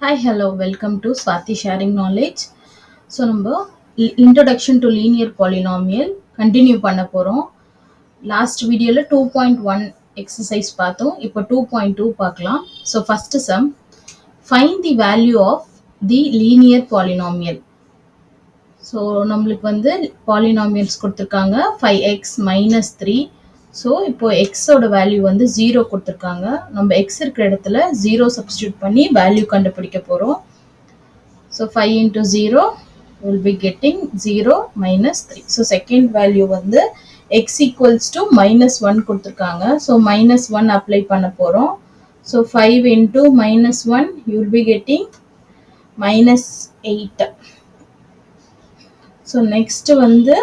Hi, hello, welcome to Swati Sharing Knowledge. So, நம்ம introduction to linear polynomial continue பண்ண போறோம். Last வீடியோல 2.1 exercise பார்த்தோம். இப்போ 2.2 பார்க்கலாம். So, first sum, find the value of the linear polynomial. So நம்மளுக்கு வந்து பாலினாமியல்ஸ் கொடுத்துருக்காங்க 5x minus 3. ஸோ இப்போ எக்ஸோட வேல்யூ வந்து 0 கொடுத்துருக்காங்க. நம்ம எக்ஸ் இருக்கிற இடத்துல 0 சப்ஸ்டியூட் பண்ணி வேல்யூ கண்டுபிடிக்க போகிறோம். So 5 into 0 will be getting 0 minus 3. So second value வந்து x equals to minus 1 கொடுத்துருக்காங்க. ஸோ minus 1 அப்ளை பண்ண போகிறோம். So 5 into minus 1 you will be getting minus 8. So next வந்து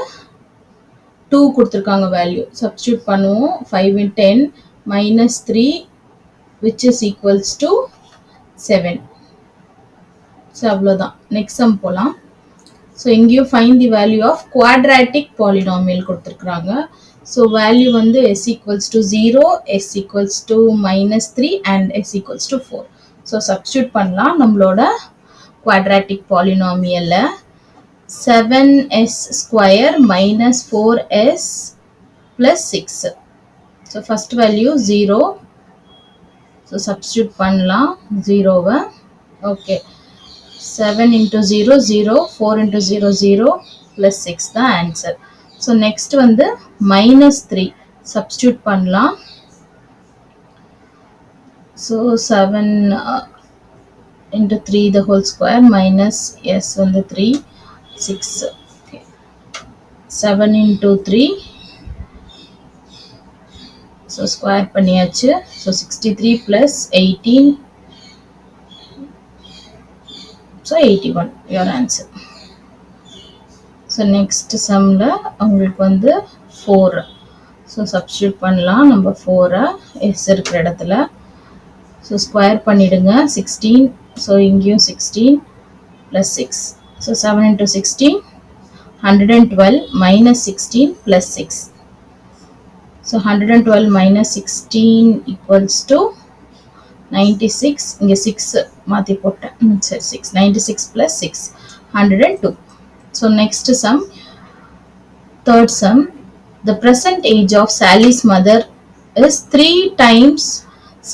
2 கொடுத்துருக்காங்க வேல்யூ சப்ஸ்டியூட் பண்ணுவோம். 5 in 10 minus 3 which is equals to 7. So அவ்வளோதான். Next sum போகலாம். So எங்கேயும் find the value of quadratic polynomial கொடுத்துருக்குறாங்க. So value வந்து s equals to 0, s equals to minus 3 and s equals to 4. So substitute பண்ணலாம். நம்மளோட quadratic பாலினாமியல்ல 7s square minus 4s plus 6. So first value 0. So substitute பண்ணலாம் 0. Okay. 7 into 0, 0. 4 into 0, 0. Plus 6 the answer. So next வந்து minus 3. Substitute பண்ணலாம். So 7 into 3 the whole square minus s வந்து 3. 6. Okay. 7 into 3. So square பண்ணியாச்சு. So 63 plus 18. So 81 your answer. So next sumல உங்களுக்கு வந்து 4. So substitute பண்ணலாம். நம்ம 4 s இருக்கிற இடத்துல. So square பண்ணிடுங்க. 16. So இங்கேயும் 16 plus 6. So 7 into 16, 112 minus 16 plus 6. So 112 minus 16 equals to 96. இங்க 6 மாத்தி போட்டேன். சரி 6. 96 plus 6, 102. So next sum, third sum, the present age of Sally's mother is 3 times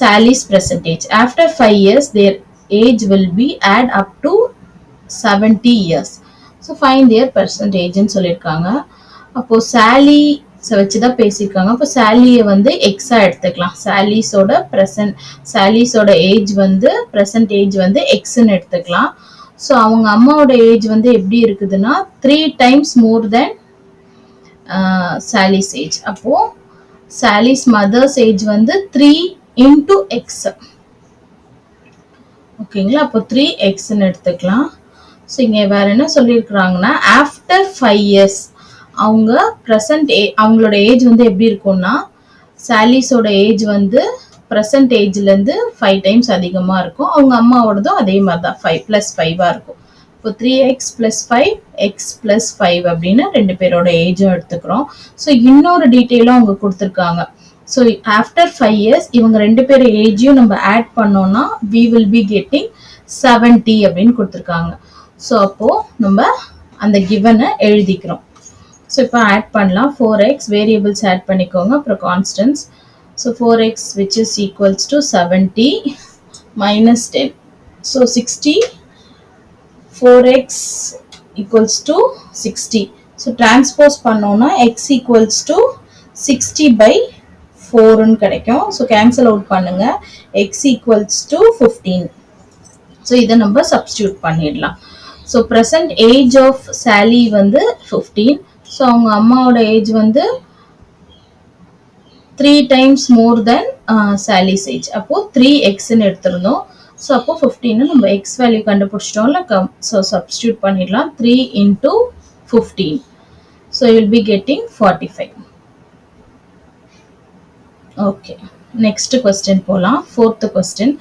Sally's present age. After 5 years, their age will be add up to 70 years. So find their percentage ன்னு சொல்லியிருக்காங்க. அப்போ சாலி வச்சுதான் பேசியிருக்காங்க. அப்போ சாலியை வந்து எக்ஸா எடுத்துக்கலாம். சாலிஸோட age வந்து present age வந்து எக்ஸ்ன்னு எடுத்துக்கலாம். ஸோ அவங்க அம்மாவோட ஏஜ் வந்து எப்படி இருக்குதுன்னா 3 times more than சாலிஸ் ஏஜ். அப்போ சாலிஸ் மதர்ஸ் ஏஜ் வந்து 3 into x. ஓகேங்களா? அப்போ 3xன்னு எடுத்துக்கலாம். ஸோ இங்கே வேற என்ன சொல்லியிருக்கிறாங்கன்னா ஆஃப்டர் 5 years அவங்க அவங்களோட ஏஜ் வந்து எப்படி இருக்கும்னா சாலிஸோட ஏஜ் வந்து ப்ரெசன்ட் ஏஜ்லேருந்து 5 times அதிகமாக இருக்கும். அவங்க அம்மாவோடதும் அதே மாதிரி தான் 5 + 5 இருக்கும். இப்போ 3x + 5 x + 5 அப்படின்னு 2 பேரோட ஏஜும் எடுத்துக்கிறோம். ஸோ இன்னொரு டீட்டெயிலும் அவங்க கொடுத்துருக்காங்க. ஸோ ஆஃப்டர் 5 years இவங்க 2 பேர் ஏஜையும் நம்ம ஆட் பண்ணோம்னா we will be getting 70 அப்படின்னு கொடுத்துருக்காங்க. ஸோ அப்போ நம்ம அந்த கிவனை எழுதிக்கிறோம். ஸோ இப்போ ஆட் பண்ணலாம். 4x வேரியபிள்ஸ் ஆட் பண்ணிக்கோங்க, அப்புறம் constants. So 4x which is equals to 70 minus 10. So 60. 4x equals to 60. So transpose பண்ணோம்னா x equals to 60/4ன்னு கிடைக்கும். ஸோ கேன்சல் அவுட் பண்ணுங்க. x equals to 15. ஸோ இதை நம்ம சப்ஸ்டியூட் பண்ணிடலாம். ஸோ ப்ரெசன்ட் ஏஜ் ஆஃப் சாலி வந்து 15. So அவங்க அம்மாவோட ஏஜ் வந்து 3 times more than சாலிஸ் ஏஜ். அப்போது 3xன்னு எடுத்திருந்தோம். ஸோ அப்போ 15 நம்ம எக்ஸ் வேல்யூ கண்டுபிடிச்சிட்டோம்ல. ஸோ சப்ஸ்டியூட் பண்ணிடலாம். 3 into 15. So you will be getting 45. Okay, next question போகலாம். 4th question,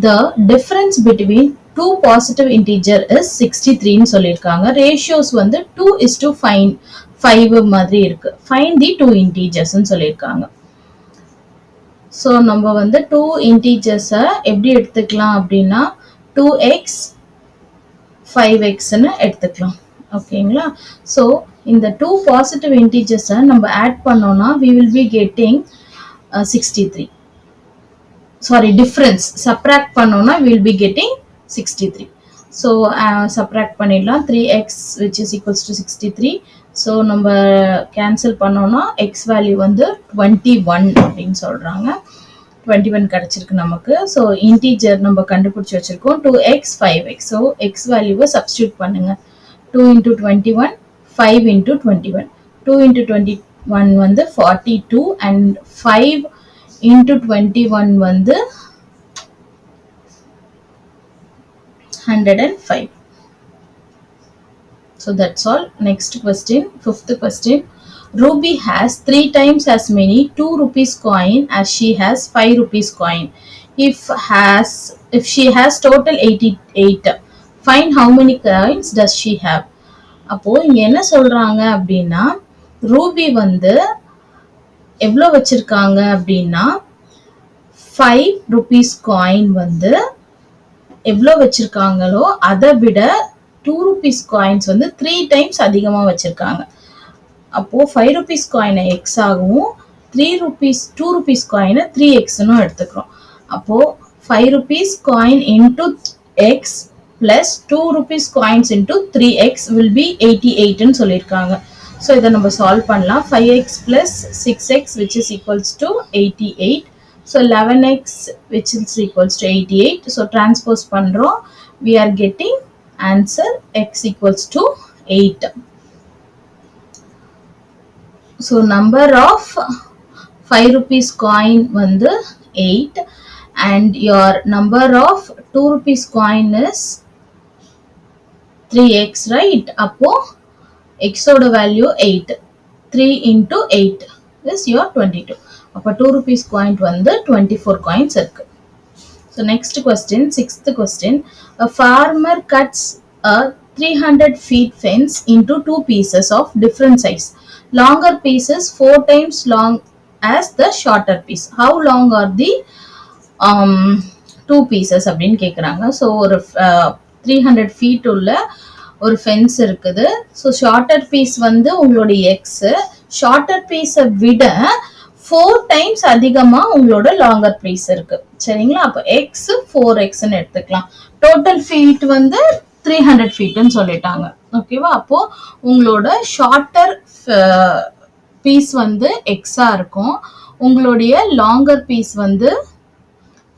the difference between two positive integer is 63ன்னு சொல்லியிருக்காங்க. ரேஷியோஸ் வந்து 2:5 மாதிரி இருக்கு. ஃபைண்ட் தி 2 integersன்னு சொல்லியிருக்காங்க. ஸோ நம்ம வந்து 2 integers எப்படி எடுத்துக்கலாம் அப்படின்னா 2x 5x ன்னு எடுத்துக்கலாம். ஓகேங்களா? ஸோ இந்த 2 பாசிட்டிவ் இன்டீஜர்ஸை நம்ம ஆட் பண்ணோம்னா we will be getting 63. Sorry, difference subtract பண்ணோம்னா we will be getting 63. So subtract பண்ணிடலாம். 3x which is equals to 63. So நம்ம கேன்சல் பண்ணோம்னா எக்ஸ் வேல்யூ வந்து 21 அப்படின்னு சொல்கிறாங்க. 21 கிடச்சிருக்கு நமக்கு. ஸோ இன்டீஜர் நம்ம கண்டுபிடிச்சி வச்சுருக்கோம் 2x 5x. ஸோ எக்ஸ் வேல்யூவை சப்ஸ்டியூட் பண்ணுங்கள். 2 into 21, 5 into 21. 2 into 21 வந்து 42 and 5 into 21 வந்து 105. So that's all. Next question, fifth question. Ruby has 3 times as many 2 rupees coin as she has 5 rupees coin. If she has total 88, find how many coins does she have. அப்போ இங்க என்ன சொல்றாங்க அப்படின்னா, Ruby வந்து எவ்வளோ வச்சிருக்காங்க அப்படின்னா 5 rupees coin வந்து எவ்வளோ வச்சிருக்காங்களோ அதை விட 2 rupees coins வந்து 3 times அதிகமாக வச்சிருக்காங்க. அப்போ 5 rupees coin எக்ஸ் ஆகவும் 2 rupees coin 3x எடுத்துக்கிறோம். அப்போ 5 rupees coin into x plus 2 rupees coins into 3x will be 88 ன்னு சொல்லியிருக்காங்க. ஸோ இதை நம்ம சால்வ் பண்ணலாம். 5x plus 6x which is equals to 88. So 11x which is equals to 88. So transpose பண்றோம். We are getting answer x equals to 8. So number of 5 rupees coin வந்து 8 and your number of 2 rupees coin is 3x, right? அப்போ x ஓட value 8. 3 into 8 is your 22. அப்போ 2 rupees coin வந்து 24 coins இருக்கு. So next question, sixth question. A farmer cuts a 300 feet fence into 2 pieces of different size. Longer pieces 4 times long as the shorter piece. How long are the 2 pieces அப்படின்னு கேட்குறாங்க. So ஒரு 300 feet உள்ள ஒரு fence இருக்குது. So shorter piece வந்து உங்களோட x, shorter பீஸை விட 4 times அதிகமாக உங்களோட லாங்கர் பீஸ் இருக்கு. சரிங்களா? அப்போ எக்ஸ் 4xன்னு எடுத்துக்கலாம். டோட்டல் ஃபீட் வந்து 300 feetன்னு சொல்லிட்டாங்க. ஓகேவா? அப்போ உங்களோட ஷார்ட்டர் பீஸ் வந்து எக்ஸா இருக்கும், உங்களுடைய லாங்கர் பீஸ் வந்து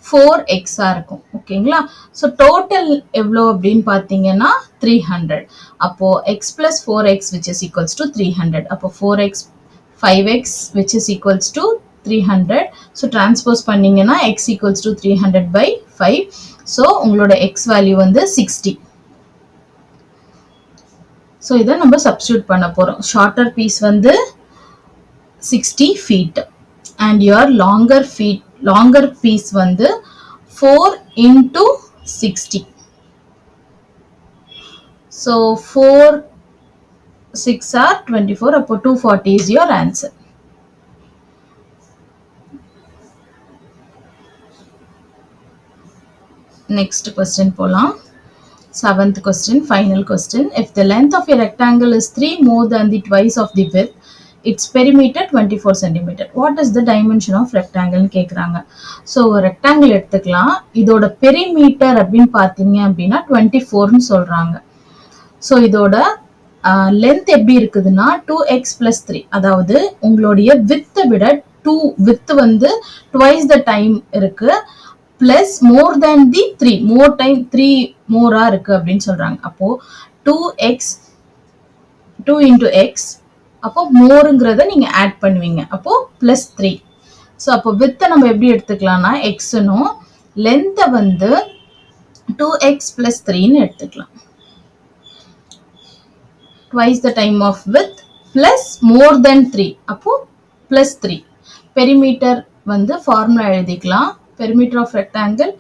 4x இருக்கும். ஓகேங்களா? ஸோ டோட்டல் எவ்வளோ அப்படின்னு பார்த்தீங்கன்னா 300. அப்போ x plus 4x which is equals to 300. அப்போ 4x 5x which is equals to 300. So transpose பண்ணீங்கன்னா x equals to 300 by 5. So உங்களோட x வேல்யூ வந்து 60. ஸோ இதை நம்ம சப்ஸ்டியூட் பண்ண போகிறோம். ஷார்ட்டர் பீஸ் வந்து 60 feet and your longer piece வந்து 4 into 60. So 4 6 are 24. அப்போ 240 is your answer. Next question போலாம். 7th question, final question. If the length of a rectangle is 3 more than the twice of the width, its perimeter 24 cm. What is the dimension of rectangle கேக்குறாங்க. So rectangle எடுத்துக்கலாம். இதோட perimeter அப்படின்னு பார்த்தீங்க அப்படின்னா 24ன்னு சொல்றாங்க. So இதோட length எப்படி இருக்குதுன்னா 2x plus 3. அதாவது உங்களுடைய வித்தை விட 2 வித் வந்து ட்வைஸ் த டைம் இருக்கு, பிளஸ் மோர் தேன் தி 3 மோர் டைம் 3 மோரா இருக்கு அப்படின்னு சொல்றாங்க. அப்போ 2 into x, அப்போ மோருங்கிறத நீங்க ஆட் பண்ணுவீங்க. அப்போ பிளஸ் 3. ஸோ அப்போ வித்தை நம்ம எப்படி எடுத்துக்கலாம்னா எக்ஸ்னும் லென்த்தை வந்து 2x plus 3ன்னு எடுத்துக்கலாம். twice the time of width plus more than 3. அப்போ plus 3. பெரிமீட்டர் வந்து ஃபார்முலா எழுதிக்கலாம். Perimeter of rectangle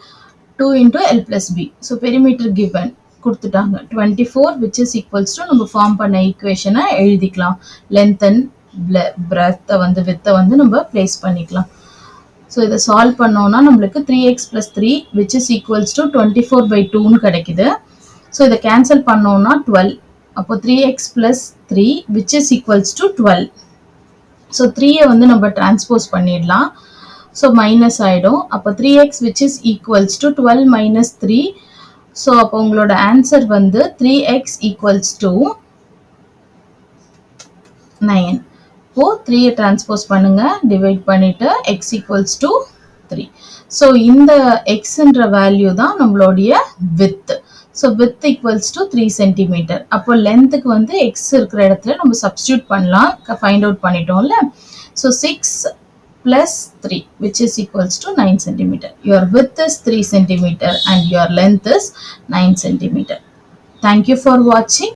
2 into L plus B. So perimeter given கொடுத்துட்டாங்க 24 which is equals to நம்ம ஃபார்ம் பண்ண ஈக்குவேஷனை எழுதிக்கலாம். லென்த் அண்ட் பிரெத்தை வந்து வித்தை வந்து நம்ம பிளேஸ் பண்ணிக்கலாம். ஸோ இதை சால்வ் பண்ணோம்னா நம்மளுக்கு 3x plus 3 which is equals to 24/2 கிடைக்குது. ஸோ இதை கேன்சல் பண்ணோம்னா 12. அப்போ 3x plus 3 which is equals to 12. So 3 வந்து நம்ம டிரான்ஸ்போஸ் பண்ணிடலாம். ஸோ மைனஸ் ஆகிடும். அப்போ 3x which is equals to 12 minus 3. So அப்போ உங்களோட ஆன்சர் வந்து 3x equals to 9. இப்போ 3 டிரான்ஸ்போஸ் பண்ணுங்க, டிவைட் பண்ணிட்டு x equals to 3. ஸோ இந்த xன்ற வேல்யூ தான் நம்மளுடைய width. So width equals to 3 centimeter. அப்போ லென்த்துக்கு வந்து x இருக்கிற இடத்துல நம்ம சப்ஸ்டியூட் பண்ணலாம், ஃபைண்ட் அவுட் பண்ணிட்டோம்ல. So 6 plus 3 which is equals to 9 centimeter. Your width is 3 centimeter and your length is 9 centimeter. Thank you for watching.